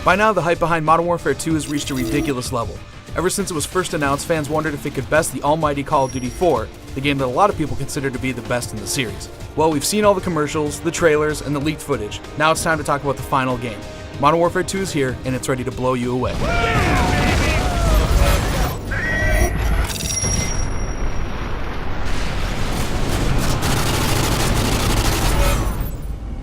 By now, the hype behind Modern Warfare 2 has reached a ridiculous level. Ever since it was first announced, fans wondered if it could best the almighty Call of Duty 4, the game that a lot of people consider to be the best in the series. Well, we've seen all the commercials, the trailers, and the leaked footage. Now it's time to talk about the final game. Modern Warfare 2 is here, and it's ready to blow you away.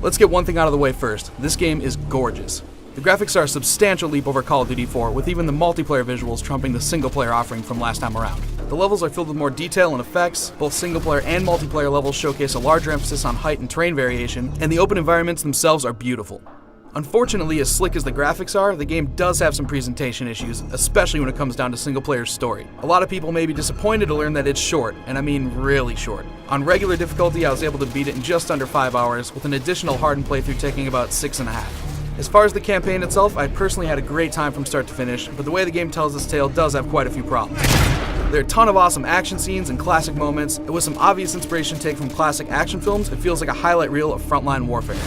Let's get one thing out of the way first. This game is gorgeous. The graphics are a substantial leap over Call of Duty 4, with even the multiplayer visuals trumping the single-player offering from last time around. The levels are filled with more detail and effects, both single-player and multiplayer levels showcase a larger emphasis on height and terrain variation, and the open environments themselves are beautiful. Unfortunately, as slick as the graphics are, the game does have some presentation issues, especially when it comes down to single-player's story. A lot of people may be disappointed to learn that it's short, and I mean really short. On regular difficulty, I was able to beat it in just under 5 hours, with an additional hardened playthrough taking about 6.5. As far as the campaign itself, I personally had a great time from start to finish, but the way the game tells its tale does have quite a few problems. There are a ton of awesome action scenes and classic moments, and with some obvious inspiration taken from classic action films, it feels like a highlight reel of frontline warfare.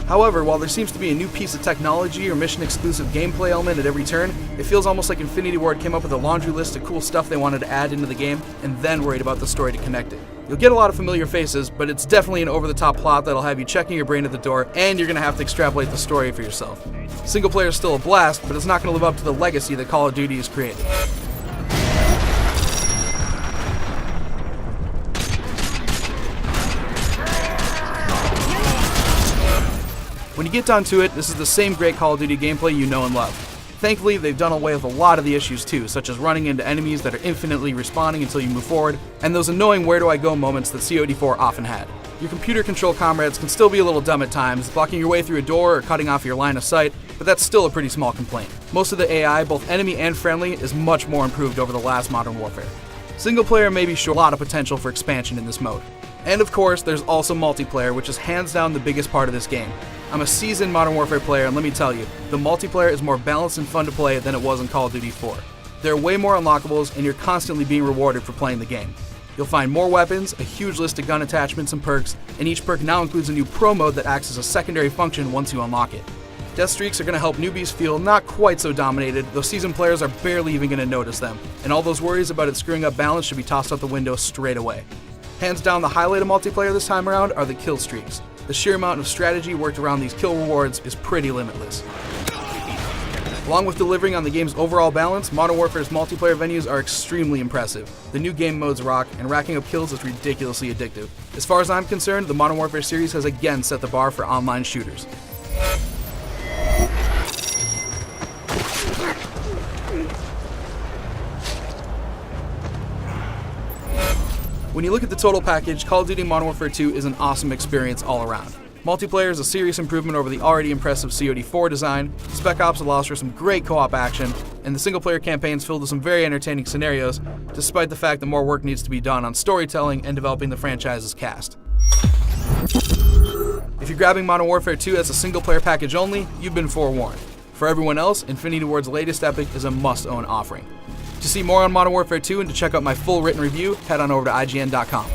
However, while there seems to be a new piece of technology or mission-exclusive gameplay element at every turn, it feels almost like Infinity Ward came up with a laundry list of cool stuff they wanted to add into the game, and then worried about the story to connect it. You'll get a lot of familiar faces, but it's definitely an over-the-top plot that'll have you checking your brain at the door, and you're going to have to extrapolate the story for yourself. Single player is still a blast, but it's not going to live up to the legacy that Call of Duty has created. When you get down to it, this is the same great Call of Duty gameplay you know and love. Thankfully, they've done away with a lot of the issues too, such as running into enemies that are infinitely respawning until you move forward, and those annoying where-do-I-go moments that COD4 often had. Your computer-controlled comrades can still be a little dumb at times, blocking your way through a door or cutting off your line of sight, but that's still a pretty small complaint. Most of the AI, both enemy and friendly, is much more improved over the last Modern Warfare. Single player may be sure a lot of potential for expansion in this mode. And of course, there's also multiplayer, which is hands down the biggest part of this game. I'm a seasoned Modern Warfare player, and let me tell you, the multiplayer is more balanced and fun to play than it was in Call of Duty 4. There are way more unlockables, and you're constantly being rewarded for playing the game. You'll find more weapons, a huge list of gun attachments and perks, and each perk now includes a new pro mode that acts as a secondary function once you unlock it. Death streaks are going to help newbies feel not quite so dominated, though seasoned players are barely even going to notice them, and all those worries about it screwing up balance should be tossed out the window straight away. Hands down, the highlight of multiplayer this time around are the kill streaks. The sheer amount of strategy worked around these kill rewards is pretty limitless. Along with delivering on the game's overall balance, Modern Warfare's multiplayer venues are extremely impressive. The new game modes rock, and racking up kills is ridiculously addictive. As far as I'm concerned, the Modern Warfare series has again set the bar for online shooters. When you look at the total package, Call of Duty Modern Warfare 2 is an awesome experience all around. Multiplayer is a serious improvement over the already impressive COD4 design, Spec Ops allows for some great co-op action, and the single-player campaign is filled with some very entertaining scenarios, despite the fact that more work needs to be done on storytelling and developing the franchise's cast. If you're grabbing Modern Warfare 2 as a single-player package only, you've been forewarned. For everyone else, Infinity Ward's latest epic is a must-own offering. To see more on Modern Warfare 2 and to check out my full written review, head on over to IGN.com.